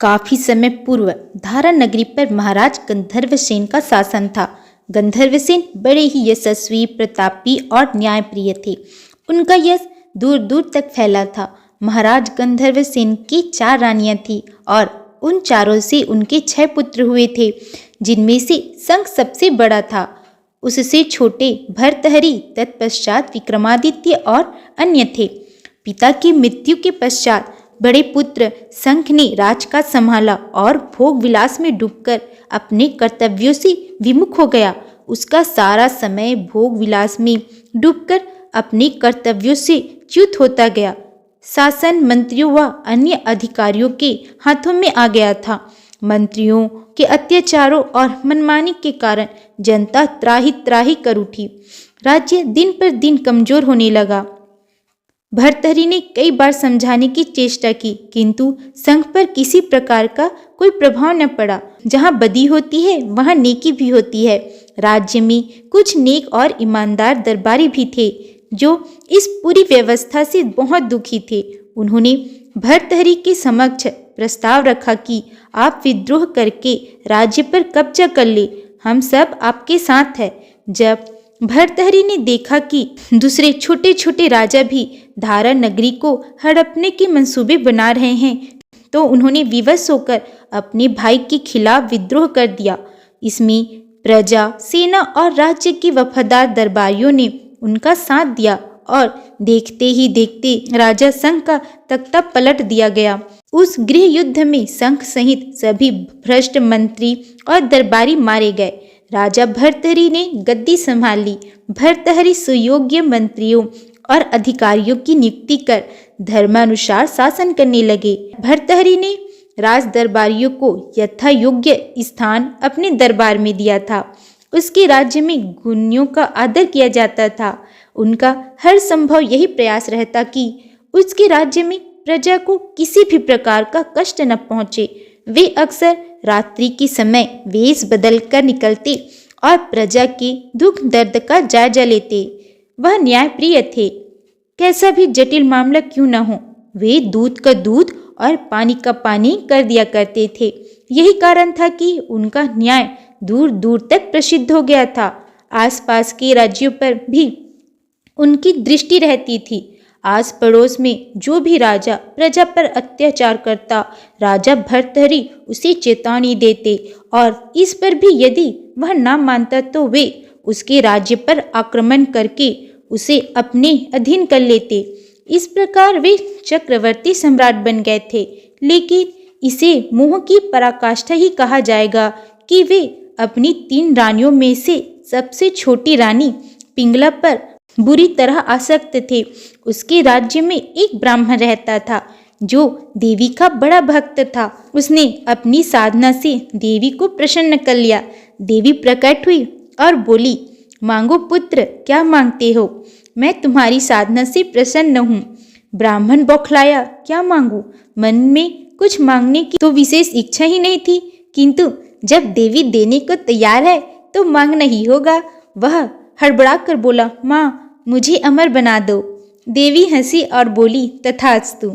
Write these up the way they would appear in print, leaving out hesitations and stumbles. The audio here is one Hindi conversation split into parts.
काफी समय पूर्व धारा नगरी पर महाराज गंधर्वसेन का शासन था। गंधर्वसेन बड़े ही यशस्वी, प्रतापी और न्यायप्रिय थे। उनका यश दूर दूर तक फैला था। महाराज गंधर्वसेन की 4 रानियां थीं और उन चारों से उनके 6 पुत्र हुए थे, जिनमें से शंख सबसे बड़ा था। उससे छोटे भर्तहरि, तत्पश्चात विक्रमादित्य और अन्य थे। पिता की मृत्यु के पश्चात बड़े पुत्र शंख ने राजकाज संभाला और भोग विलास में डूबकर अपने कर्तव्यों से विमुख हो गया। उसका सारा समय भोग विलास में डूबकर अपने कर्तव्यों से च्युत होता गया। शासन मंत्रियों व अन्य अधिकारियों के हाथों में आ गया था। मंत्रियों के अत्याचारों और मनमानी के कारण जनता त्राहि त्राहि कर उठी। राज्य दिन पर दिन कमजोर होने लगा। भर्तहरि ने कई बार समझाने की चेष्टा की, किंतु शंख पर किसी प्रकार का कोई प्रभाव न पड़ा। जहाँ बदी होती है वहाँ नेकी भी होती है। राज्य में कुछ नेक और ईमानदार दरबारी भी थे जो इस पूरी व्यवस्था से बहुत दुखी थे। उन्होंने भर्तहरि के समक्ष प्रस्ताव रखा कि आप विद्रोह करके राज्य पर कब्जा कर ले, हम सब आपके साथ हैं। जब भर्तहरि ने देखा कि दूसरे छोटे छोटे राजा भी धारा नगरी को हड़पने के मंसूबे बना रहे हैं, तो उन्होंने विवश होकर अपने भाई के खिलाफ विद्रोह कर दिया। इसमें प्रजा, सेना और राज्य के वफादार दरबारियों ने उनका साथ दिया और देखते ही देखते राजा शंख का तख्ता पलट दिया गया। उस गृह युद्ध में शंख सहित सभी भ्रष्ट मंत्री और दरबारी मारे गए। राजा भर्तहरि ने गद्दी संभाल ली। भर्तहरि सुयोग्य मंत्रियों और अधिकारियों की नियुक्ति कर धर्मानुसार शासन करने लगे। भर्तहरि ने राज दरबारियों को यथा योग्य स्थान अपने दरबार में दिया था। उसके राज्य में गुणियों का आदर किया जाता था। उनका हर संभव यही प्रयास रहता कि उसके राज्य में प्रजा को किसी भी प्रकार का कष्ट न पहुंचे। वे अक्सर रात्रि के समय वेश बदल कर निकलते और प्रजा के दुख दर्द का जायजा लेते। वह न्यायप्रिय थे। कैसा भी जटिल मामला क्यों न हो, वे दूध का दूध और पानी का पानी कर दिया करते थे। यही कारण था कि उनका न्याय दूर दूर तक प्रसिद्ध हो गया था। आसपास के राज्यों पर भी उनकी दृष्टि रहती थी। आस पड़ोस में जो भी राजा प्रजा पर अत्याचार करता, राजा भर्तहरि उसे चेतावनी देते और इस पर भी यदि वह ना मानता तो वे उसके राज्य पर आक्रमण करके उसे अपने अधीन कर लेते। इस प्रकार वे चक्रवर्ती सम्राट बन गए थे। लेकिन इसे मोह की पराकाष्ठा ही कहा जाएगा कि वे अपनी 3 रानियों में से सबसे छोटी रानी पिंगला पर बुरी तरह आसक्त थे। उसके राज्य में एक ब्राह्मण रहता था जो देवी का बड़ा भक्त था। उसने अपनी साधना से देवी को प्रसन्न कर लिया। देवी प्रकट हुई और बोली, मांगो पुत्र, क्या मांगते हो? मैं तुम्हारी साधना से प्रसन्न हूँ। ब्राह्मण बौखलाया, क्या मांगू? मन में कुछ मांगने की तो विशेष इच्छा ही नहीं थी, किंतु जब देवी देने को तैयार है तो मांगना ही होगा। वह हड़बड़ा कर बोला, माँ, मुझे अमर बना दो। देवी हंसी और बोली, तथास्तु।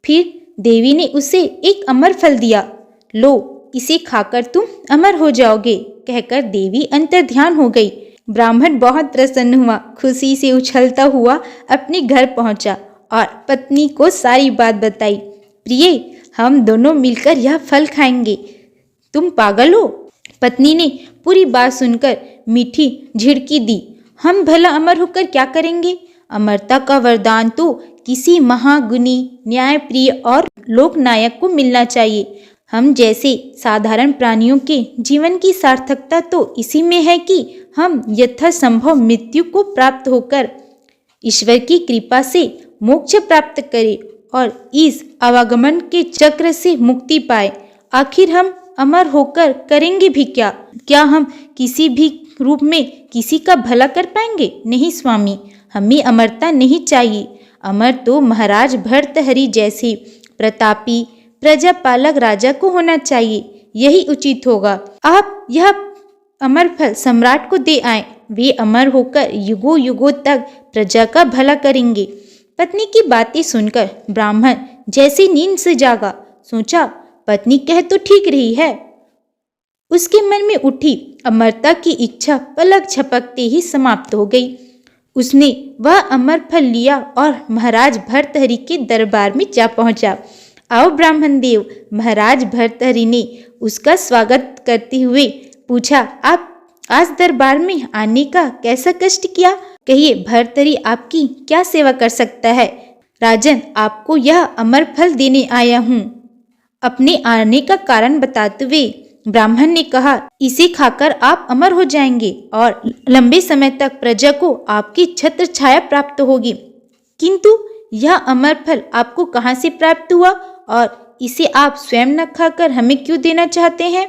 फिर देवी ने उसे एक अमर फल दिया। लो, इसे खाकर तुम अमर हो जाओगे, कहकर देवी अंतर्ध्यान हो गई। ब्राह्मण बहुत प्रसन्न हुआ। खुशी से उछलता हुआ अपने घर पहुंचा और पत्नी को सारी बात बताई। प्रिय, हम दोनों मिलकर यह फल खाएंगे। तुम पागल हो? पत्नी ने पूरी बात सुनकर मीठी झिड़की दी। हम भला अमर होकर क्या करेंगे? अमरता का वरदान तो किसी महागुणी, न्यायप्रिय और लोकनायक को मिलना चाहिए। हम जैसे साधारण प्राणियों के जीवन की सार्थकता तो इसी में है कि हम यथासंभव मृत्यु को प्राप्त होकर ईश्वर की कृपा से मोक्ष प्राप्त करें और इस आवागमन के चक्र से मुक्ति पाए। आखिर हम अमर होकर करेंगे भी क्या? क्या हम किसी भी रूप में किसी का भला कर पाएंगे? नहीं स्वामी, हमें अमरता नहीं चाहिए। अमर तो महाराज भर्तहरि जैसे प्रतापी प्रजापालक राजा को होना चाहिए। यही उचित होगा। आप यह अमर फल सम्राट को दे आए। वे अमर होकर युगों युगों तक प्रजा का भला करेंगे। पत्नी की बातें सुनकर ब्राह्मण जैसे नींद से जागा। सोचा, पत्नी कह तो ठीक रही है। उसके मन में उठी अमरता की इच्छा पलक झपकते ही समाप्त हो गई। उसने वह अमर फल लिया और महाराज भर्तहरि के दरबार में जा पहुंचा। आओ ब्राह्मण देव, महाराज भर्तहरि ने उसका स्वागत करते हुए पूछा, आप आज दरबार में आने का कैसा कष्ट किया? कहिए भर्तहरि आपकी क्या सेवा कर सकता है? राजन, आपको यह अमर फल देने आया हूँ। अपने आने का कारण बताते हुए ब्राह्मण ने कहा, इसे खाकर आप अमर हो जाएंगे और लंबे समय तक प्रजा को आपकी छत्र छाया प्राप्त होगी। किंतु यह अमर फल आपको कहाँ से प्राप्त हुआ और इसे आप स्वयं न खाकर हमें क्यों देना चाहते हैं?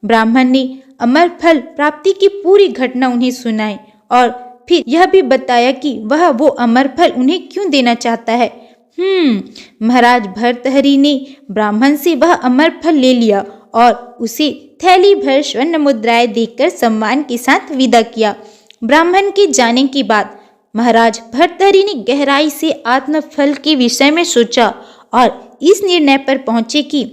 ब्राह्मण ने अमर फल प्राप्ति की पूरी घटना उन्हें सुनाई और फिर यह भी बताया कि वह वो अमर फल उन्हें क्यों देना चाहता है। महाराज भर्तहरि ने ब्राह्मण से वह अमर फल ले लिया और उसे थैली भर स्वर्ण मुद्राएं देकर सम्मान के साथ विदा किया। ब्राह्मण के जाने के बाद महाराज भर्तहरि ने गहराई से आत्मफल के विषय में सोचा और इस निर्णय पर पहुंचे कि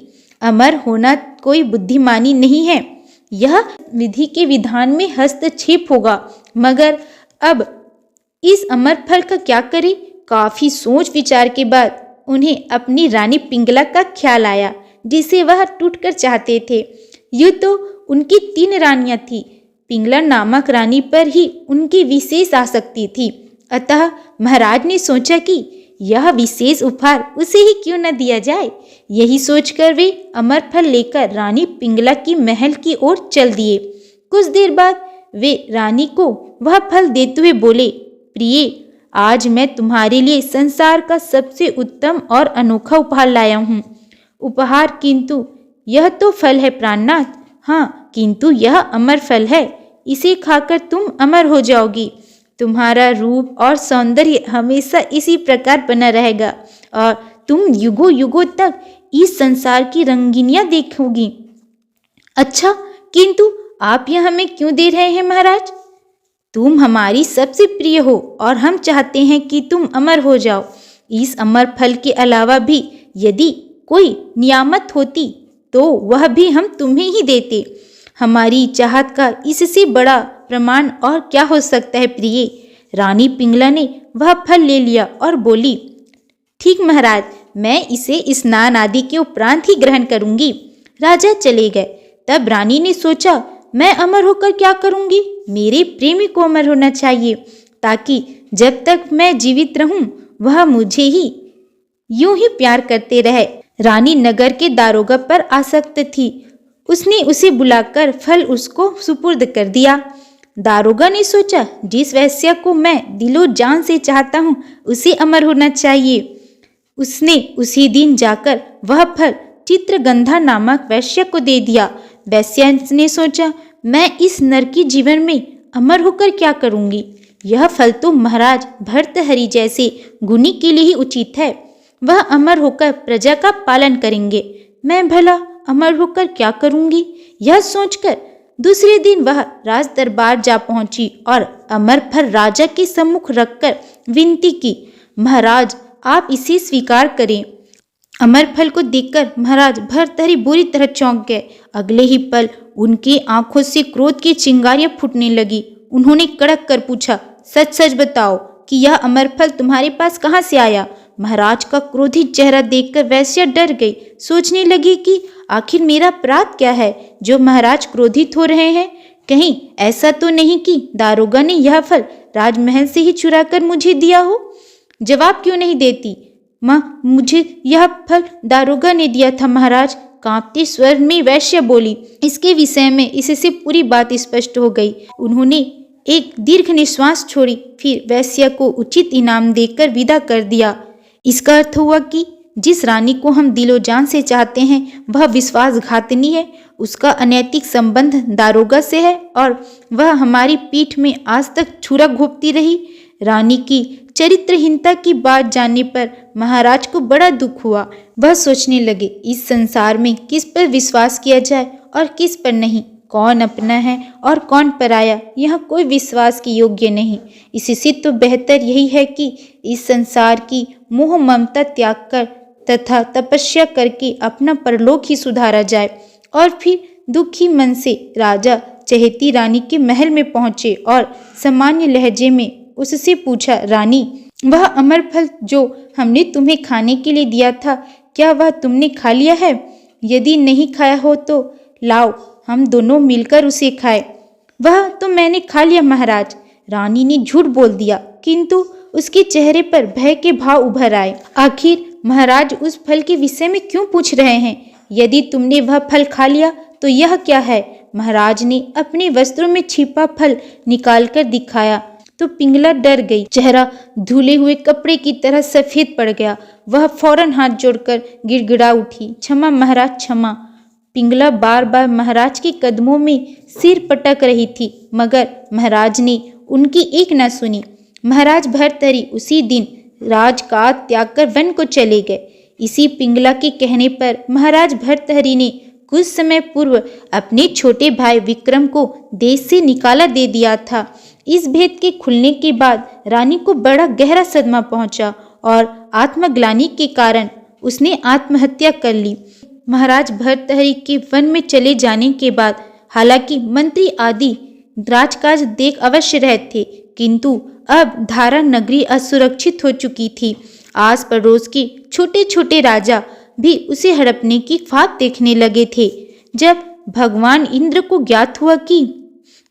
अमर होना कोई बुद्धिमानी नहीं है, यह विधि के विधान में हस्तक्षेप होगा। मगर अब इस अमर फल का क्या करे? काफी सोच विचार के बाद उन्हें अपनी रानी पिंगला का ख्याल आया, जिसे वह टूटकर चाहते थे। यूँ तो उनकी 3 रानियां थी, पिंगला नामक रानी पर ही उनकी विशेष आसक्ति थी। अतः महाराज ने सोचा कि यह विशेष उपहार उसे ही क्यों न दिया जाए। यही सोचकर वे अमर फल लेकर रानी पिंगला की महल की ओर चल दिए। कुछ देर बाद वे रानी को वह फल देते हुए बोले, प्रिय, आज मैं तुम्हारे लिए संसार का सबसे उत्तम और अनोखा उपहार लाया हूँ। उपहार, किंतु यह तो फल है प्राणनाथ। हाँ, किंतु यह अमर फल है, इसे खाकर तुम अमर हो जाओगी। तुम्हारा रूप और सौंदर्य हमेशा इसी प्रकार बना रहेगा और तुम युगों युगों तक इस संसार की रंगीनियां देखोगी। अच्छा, किंतु आप यह हमें क्यों दे रहे हैं महाराज? तुम हमारी सबसे प्रिय हो और हम चाहते हैं कि तुम अमर हो जाओ। इस अमर फल के अलावा भी यदि कोई नियामत होती तो वह भी हम तुम्हें ही देते। हमारी चाहत का इससे बड़ा प्रमाण और क्या हो सकता है प्रिय? रानी पिंगला ने वह फल ले लिया और बोली, ठीक महाराज, मैं इसे स्नान आदि के उपरांत ही ग्रहण करूंगी। राजा चले गए। तब रानी ने सोचा, मैं अमर होकर क्या करूंगी? मेरे प्रेमी को अमर होना चाहिए, ताकि जब तक मैं जीवित रहूं वह मुझे ही यूं ही प्यार करते रहे। रानी नगर के दारोगा पर आसक्त थी। उसने उसे बुलाकर फल उसको सुपुर्द कर दिया। दारोगा ने सोचा, जिस वैश्या को मैं दिलो जान से चाहता हूँ उसे अमर होना चाहिए। उसने उसी दिन जाकर वह फल चित्रगंधा नामक वैश्य को दे दिया। वैश्या ने सोचा, मैं इस नरकी जीवन में अमर होकर क्या करूंगी? यह फल तो महाराज भर्तहरि जैसे गुणी के लिए ही उचित है। वह अमर होकर प्रजा का पालन करेंगे, मैं भला अमर होकर क्या करूंगी? यह सोचकर दूसरे दिन वह राज दरबार जा पहुंची और अमर फल राजा के सम्मुख रखकर विनती की, महाराज आप इसे स्वीकार करें। अमर फल को देखकर महाराज भर्तहरि बुरी तरह चौंक गए। अगले ही पल उनकी आंखों से क्रोध की चिंगारियां फूटने लगी। उन्होंने कड़क कर पूछा, सच सच बताओ कि यह अमर फल तुम्हारे पास कहाँ से आया? महाराज का क्रोधित चेहरा देखकर वैश्या डर गई। सोचने लगी कि आखिर मेरा अपराध क्या है जो महाराज क्रोधित हो रहे हैं? कहीं ऐसा तो नहीं कि दारोगा ने यह फल राजमहल से ही चुरा कर मुझे दिया हो? जवाब क्यों नहीं देती? माँ, मुझे यह फल दारोगा ने दिया था महाराज, कांपते स्वर में वैश्या बोली। इसके विषय में इससे पूरी बात स्पष्ट हो गई। उन्होंने एक दीर्घ निश्वास छोड़ी, फिर वैश्या को उचित इनाम देकर विदा कर दिया। इसका अर्थ हुआ कि जिस रानी को हम दिलो जान से चाहते हैं वह विश्वासघातिनी है, उसका अनैतिक संबंध दारोगा से है और वह हमारी पीठ में आज तक छुरा घोंपती रही। रानी की चरित्रहीनता की बात जानने पर महाराज को बड़ा दुख हुआ। वह सोचने लगे, इस संसार में किस पर विश्वास किया जाए और किस पर नहीं, कौन अपना है और कौन पराया, यह कोई विश्वास के योग्य नहीं। इससे तो बेहतर यही है कि इस संसार की मोह ममता त्याग कर तथा तपस्या करके अपना परलोक ही सुधारा जाए। और फिर दुखी मन से राजा चहेती रानी के महल में पहुंचे और सामान्य लहजे में उससे पूछा, रानी, वह अमर फल जो हमने तुम्हें खाने के लिए दिया था, क्या वह तुमने खा लिया है? यदि नहीं खाया हो तो लाओ, हम दोनों मिलकर उसे खाएं। वह तो मैंने खा लिया महाराज। रानी ने झूठ बोल दिया, किंतु उसके चेहरे पर भय के भाव उभर आए। आखिर महाराज उस फल के विषय में क्यों पूछ रहे हैं? यदि तुमने वह फल खा लिया तो यह क्या है? महाराज ने अपने वस्त्रों में छिपा फल निकालकर दिखाया तो पिंगला डर गई। चेहरा धुले हुए कपड़े की तरह सफेद पड़ गया। वह फौरन हाथ जोड़कर गिड़गिड़ा उठी, क्षमा महाराज, क्षमा। पिंगला बार बार महाराज के कदमों में सिर पटक रही थी, मगर महाराज ने उनकी एक न सुनी। महाराज भर्तहरि उसी दिन राजकाज त्याग कर वन को चले गए। इसी पिंगला के कहने पर महाराज भर्तहरि ने कुछ समय पूर्व अपने छोटे भाई विक्रम को देश से निकाला दे दिया था। इस भेद के खुलने के बाद रानी को बड़ा गहरा सदमा पहुंचा और आत्मग्लानि के कारण उसने आत्महत्या कर ली। महाराज भर्तहरि के वन में चले जाने के बाद हालांकि मंत्री आदि राजकाज देख अवश्य रहे थे, किंतु अब धारा नगरी असुरक्षित हो चुकी थी। आस पड़ोस के छोटे छोटे राजा भी उसे हड़पने की फात देखने लगे थे। जब भगवान इंद्र को ज्ञात हुआ कि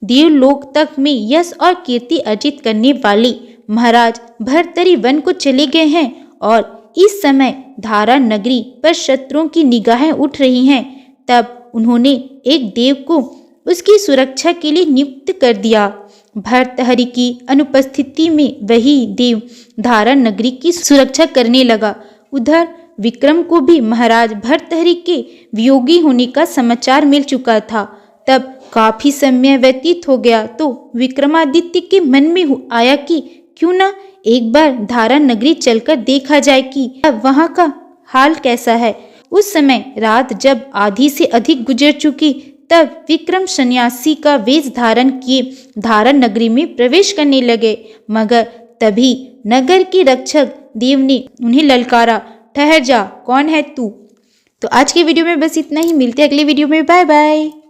देवलोक तक में यश और कीर्ति अर्जित करने वाले महाराज भर्तहरि वन को चले गए हैं और इस समय धारा नगरी पर शत्रुओं की निगाहें उठ रही हैं, तब उन्होंने एक देव को उसकी सुरक्षा के लिए नियुक्त कर दिया। भर्तहरि की अनुपस्थिति में वही देव धारा नगरी की सुरक्षा करने लगा। उधर विक्रम को भी महाराज भर्तहरि के वियोगी होने का समाचार मिल चुका था। तब काफी समय व्यतीत हो गया तो विक्रमादित्य के मन में आया कि क्यों न एक बार धारा नगरी चलकर देखा जाए कि अब वहां का हाल कैसा है। उस समय रात जब आधी से अधिक गुजर चुकी, तब विक्रम सन्यासी का वेश धारण किए धारा नगरी में प्रवेश करने लगे, मगर तभी नगर के रक्षक देव ने उन्हें ललकारा, ठहर जा, कौन है तू? तो आज के वीडियो में बस इतना ही। मिलते हैं अगले वीडियो में। Bye bye.